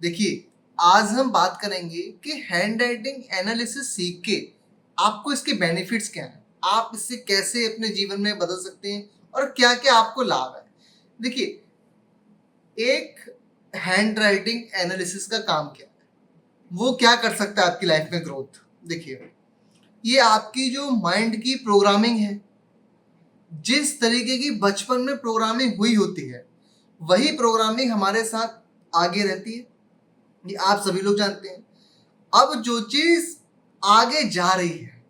देखिए, आज हम बात करेंगे कि हैंड राइटिंग एनालिसिस सीख के आपको इसके बेनिफिट्स क्या हैं? आप इससे कैसे अपने जीवन में बदल सकते हैं और क्या-क्या आपको लाभ है? देखिए, एक हैंड राइटिंग एनालिसिस का काम क्या है? वो क्या कर सकता है आपकी लाइफ में ग्रोथ? देखिए, ये आपकी जो माइंड की प्रोग्रामिंग है, जिस तरीके की बचपन में प्रोग्रामिंग हुई होती है, वही प्रोग्रामिंग हमारे साथ आगे रहती है। ये आप सभी लोग जानते हैं। अब जो चीज़ आगे जा रही है,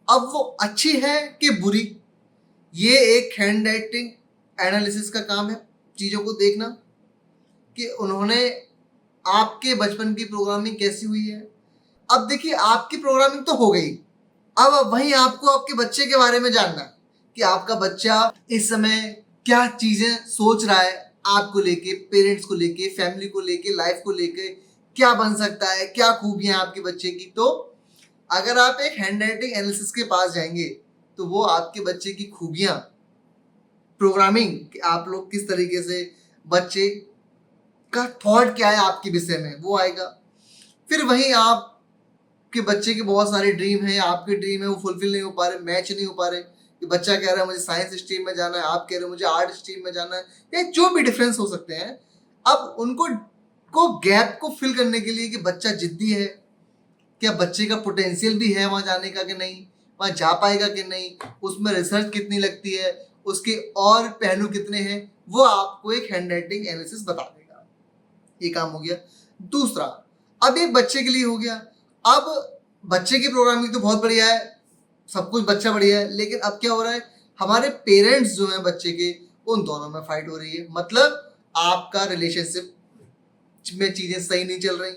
अब वो अच्छी है कि बुरी, ये एक हैंड राइटिंग एनालिसिस का काम है, चीज़ों को देखना कि उन्होंने आपके बचपन की प्रोग्रामिंग कैसी हुई है। अब देखिए, आपकी प्रोग्रामिंग तो हो गई, अब वहीं आपको आपके बच्चे के बारे में जानना है कि आपका बच्चा इस समय क्या चीज़ें सोच रहा है, आपको लेके, पेरेंट्स को लेके, फैमिली को लेके, लाइफ को लेके, क्या बन सकता है, क्या खूबियाँ हैं आपके बच्चे की। तो अगर आप एक हैंड राइटिंग एनालिसिस के पास जाएंगे, तो वो आपके बच्चे की खूबियाँ, प्रोग्रामिंग, कि आप लोग किस तरीके से, बच्चे का थॉट क्या है आपके विषय में, वो आएगा। फिर वहीं आपके बच्चे के बहुत सारे ड्रीम हैं, आपके ड्रीम है वो फुलफिल नहीं हो पा रहे, मैच नहीं हो पा रहे, कि बच्चा कह रहा है मुझे साइंस स्ट्रीम में जाना है, आप कह रहे हो मुझे आर्ट स्ट्रीम में जाना है, या जो भी डिफरेंस हो सकते हैं। अब उनको गैप को फिल करने के लिए कि बच्चा जिद्दी है, क्या बच्चे का पोटेंशियल भी है वहाँ जाने का कि नहीं, वहाँ जा पाएगा कि नहीं, उसमें रिसर्च कितनी लगती है, उसके और पहलू कितने हैं, वो आपको एक हैंड राइटिंग एनालिसिस बता देगा। ये काम हो गया। दूसरा, अब एक बच्चे के लिए हो गया। अब बच्चे की प्रोग्रामिंग तो बहुत बढ़िया है, सब कुछ बच्चा बढ़िया है, लेकिन अब क्या हो रहा है, हमारे पेरेंट्स जो हैं बच्चे के, उन दोनों में फाइट हो रही है। मतलब आपका रिलेशनशिप में चीज़ें सही नहीं चल रही।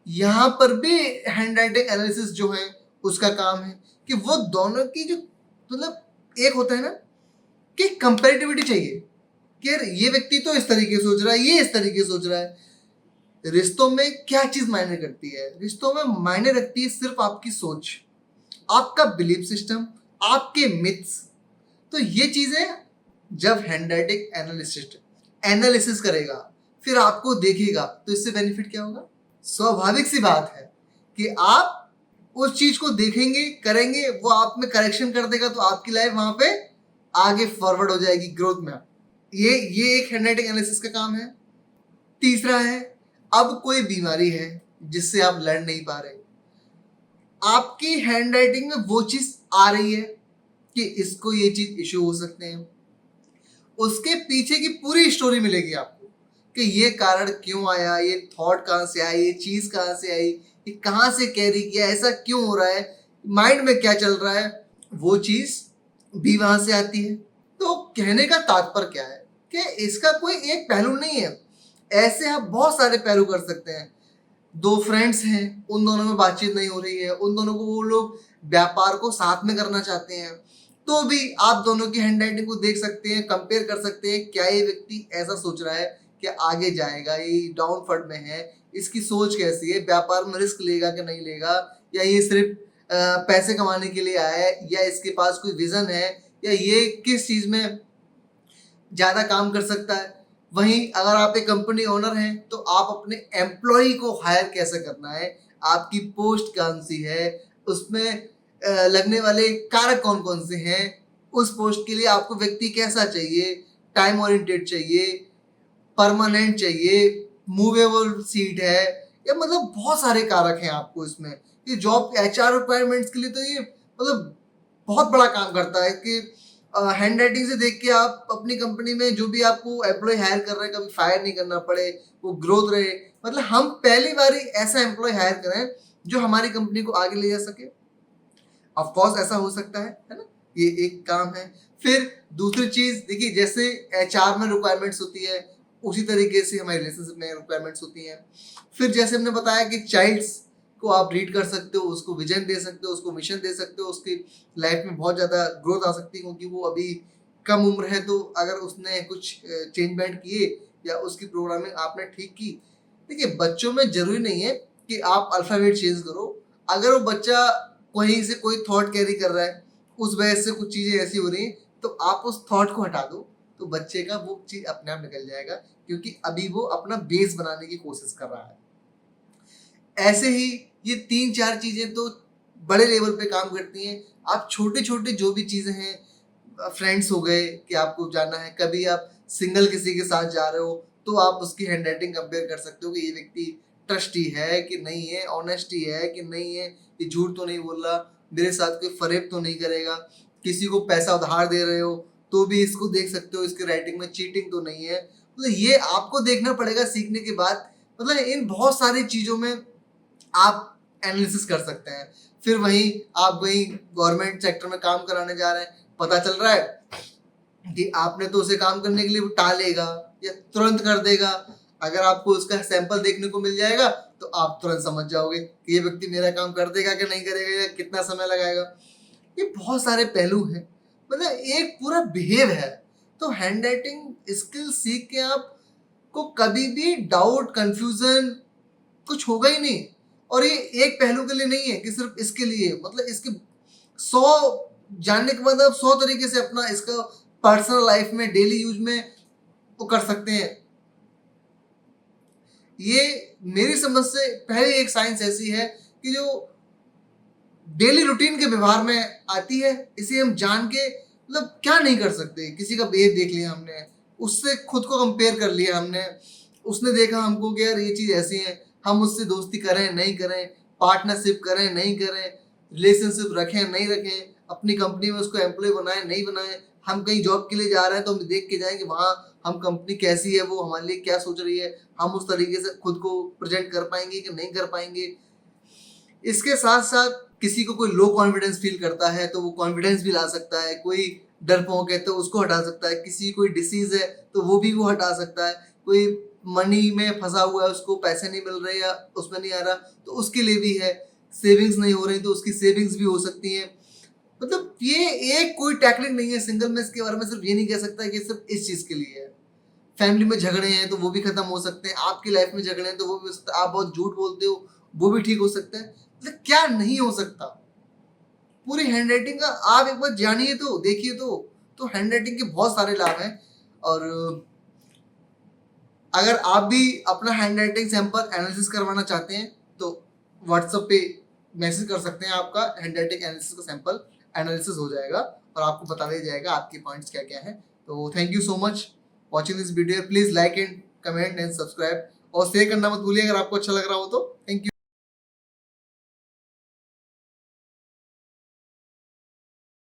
यहाँ पर भी हैंड राइटिंग एनालिसिस जो है उसका काम है कि वो दोनों की जो, मतलब एक होता है ना कि कंपेरेटिविटी चाहिए कि यार ये व्यक्ति तो इस तरीके से सोच रहा है, ये इस तरीके से सोच रहा है। रिश्तों में क्या चीज मायने करती है? रिश्तों में मायने रखती है सिर्फ आपकी सोच, आपका बिलीफ सिस्टम, आपके मिथ्स। तो ये चीजें जब हैंड राइटिंग एनालिसिस्ट एनालिसिस करेगा, फिर आपको देखेगा, तो इससे बेनिफिट क्या होगा? स्वाभाविक सी बात है कि आप उस चीज को देखेंगे, करेंगे, वो आप में करेक्शन कर देगा, तो आपकी लाइफ वहां पे आगे फॉरवर्ड हो जाएगी ग्रोथ में। ये एक हैंड राइटिंग एनालिसिस का काम है। तीसरा है, अब कोई बीमारी है जिससे आप लड़ नहीं पा रहे, आपकी हैंड राइटिंग में वो चीज आ रही है कि इसको ये चीज इश्यू हो सकते हैं, उसके पीछे की पूरी स्टोरी मिलेगी आपको कि ये कारण क्यों आया, ये थॉट कहाँ से आया, ये चीज कहाँ से आई, ये कहाँ से कैरी किया, ऐसा क्यों हो रहा है, माइंड में क्या चल रहा है, वो चीज भी वहां से आती है। तो कहने का तात्पर्य क्या है कि इसका कोई एक पहलू नहीं है, ऐसे आप बहुत सारे पहलू कर सकते हैं। दो फ्रेंड्स हैं, उन दोनों में बातचीत नहीं हो रही है, उन दोनों को, वो लोग व्यापार को साथ में करना चाहते हैं, तो भी आप दोनों की हैंड राइटिंग को देख सकते हैं, कंपेयर कर सकते हैं, क्या ये व्यक्ति ऐसा सोच रहा है कि आगे जाएगा, ये डाउन फॉल में है, इसकी सोच कैसी है, व्यापार में रिस्क लेगा कि नहीं लेगा, या ये सिर्फ पैसे कमाने के लिए आया है, या इसके पास कोई विजन है, या ये किस चीज में ज़्यादा काम कर सकता है। वहीं अगर आप एक कंपनी ओनर हैं, तो आप अपने एम्प्लॉय को हायर कैसे करना है, आपकी पोस्ट कौन सी है, उसमें लगने वाले कारक कौन कौन से हैं, उस पोस्ट के लिए आपको व्यक्ति कैसा चाहिए, टाइम ओरिएंटेड चाहिए, परमानेंट चाहिए, मूवेबल सीट है, या मतलब बहुत सारे कारक हैं आपको इसमें। ये जॉब एचआर रिक्वायरमेंट्स के लिए तो ये मतलब बहुत बड़ा काम करता है कि हैंड राइटिंग से देख के आप अपनी कंपनी में जो भी आपको एम्प्लॉय हायर कर रहे हैं, कभी फायर नहीं करना पड़े, वो ग्रोथ रहे। मतलब हम पहली बार ही ऐसा एम्प्लॉय हायर करें जो हमारी कंपनी को आगे ले जा सके। ऑफ कोर्स ऐसा हो सकता है ना? ये एक काम है। फिर दूसरी चीज देखिए, जैसे एचआर में रिक्वायरमेंट्स होती है, उसी तरीके से हमारे रिलेशनशिप में रिक्वायरमेंट्स होती हैं। फिर जैसे हमने बताया कि चाइल्ड्स को आप रीड कर सकते हो, उसको विजन दे सकते हो, उसको मिशन दे सकते हो, उसकी लाइफ में बहुत ज़्यादा ग्रोथ आ सकती है, क्योंकि वो अभी कम उम्र है, तो अगर उसने कुछ चेंजमेंट किए या उसकी प्रोग्रामिंग आपने ठीक की। देखिए, बच्चों में जरूरी नहीं है कि आप अल्फ़ाबेट चेंज करो। अगर वो बच्चा कहीं से कोई थॉट कैरी कर रहा है, उस वजह से कुछ चीज़ें ऐसी हो रही हैं, तो आप उस थॉट को हटा दो, तो बच्चे का वो चीज अपने आप निकल जाएगा, क्योंकि अभी वो अपना बेस बनाने की कोशिश कर रहा है। ऐसे ही ये 3-4 चीजें तो बड़े लेवल पे काम करती हैं। आप छोटे छोटे जो भी चीजें हैं, फ्रेंड्स हो गए कि आपको जाना है, कभी आप सिंगल किसी के साथ जा रहे हो तो आप उसकी हैंड राइटिंग कंपेयर कर सकते हो कि ये व्यक्ति ट्रस्टी है कि नहीं है, ऑनेस्टी है कि नहीं है, ये झूठ तो नहीं बोल रहा, मेरे साथ कोई फरेब तो नहीं करेगा। किसी को पैसा उधार दे रहे हो तो भी इसको देख सकते हो, इसके राइटिंग में चीटिंग तो नहीं है। मतलब ये आपको देखना पड़ेगा सीखने के बाद। मतलब इन बहुत सारी चीज़ों में आप एनालिसिस कर सकते हैं। फिर वहीं आप वहीं गवर्नमेंट सेक्टर में काम कराने जा रहे हैं, पता चल रहा है कि आपने तो उसे काम करने के लिए वो टालेगा या तुरंत कर देगा। अगर आपको उसका सैंपल देखने को मिल जाएगा तो आप तुरंत समझ जाओगे कि ये व्यक्ति मेरा काम कर देगा कि नहीं करेगा या कितना समय लगाएगा। ये बहुत सारे पहलू हैं, मतलब एक पूरा बिहेव है। तो हैंड राइटिंग स्किल सीख के आप को कभी भी डाउट कंफ्यूजन कुछ होगा ही नहीं। और ये एक पहलू के लिए नहीं है कि सिर्फ इसके लिए, मतलब इसके 100 जानने के बाद आप 100 तरीके से अपना इसका पर्सनल लाइफ में डेली यूज में वो कर सकते हैं। ये मेरी समझ से पहले एक साइंस ऐसी है कि जो डेली रूटीन के व्यवहार में आती है, इसे हम जान के मतलब क्या नहीं कर सकते। किसी का बिहेव देख लिया हमने, उससे खुद को कंपेयर कर लिया हमने, उसने देखा हमको कि यार ये चीज़ ऐसी है, हम उससे दोस्ती करें नहीं करें, पार्टनरशिप करें नहीं करें, रिलेशनशिप रखें नहीं रखें, अपनी कंपनी में उसको एम्प्लॉय बनाएं नहीं बनाएं, हम कहीं जॉब के लिए जा रहे हैं तो हम देख के जाएं कि वहाँ हम कंपनी कैसी है, वो हमारे लिए क्या सोच रही है, हम उस तरीके से खुद को प्रेजेंट कर पाएंगे कि नहीं कर पाएंगे। इसके साथ साथ किसी को कोई लो कॉन्फिडेंस फील करता है तो वो कॉन्फिडेंस भी ला सकता है, कोई डरपोक है तो उसको हटा सकता है, किसी कोई डिसीज है तो वो भी वो हटा सकता है, कोई मनी में फंसा हुआ है उसको पैसे नहीं मिल रहे या उसमें नहीं आ रहा तो उसके लिए भी है, सेविंग्स नहीं हो रही तो उसकी सेविंग्स भी हो सकती है। मतलब ये एक कोई टेक्निक नहीं है सिंगल, में इसके बारे में सिर्फ ये नहीं कह सकता कि सिर्फ इस चीज़ के लिए है। फैमिली में झगड़े हैं तो वो भी खत्म हो सकते हैं, आपकी लाइफ में झगड़े हैं तो वो भी हो सकता है, आप बहुत झूठ बोलते हो वो भी ठीक हो सकता है। मतलब क्या नहीं हो सकता। पूरी हैंडराइटिंग का आप एक बार जानिए तो देखिए तो हैंडराइटिंग के बहुत सारे लाभ हैं। और अगर आप भी अपना हैंडराइटिंग सैंपल एनालिसिस करवाना चाहते हैं तो व्हाट्सएप पे मैसेज कर सकते हैं, आपका हैंडराइटिंग एनालिसिस का सैंपल एनालिसिस हो जाएगा और आपको बता दिया जाएगा आपके पॉइंट्स क्या क्या हैं। तो thank you so much watching this video, please like and comment and subscribe और शेयर करना मत भूलिए अगर आपको अच्छा लग रहा हो तो। Thank you.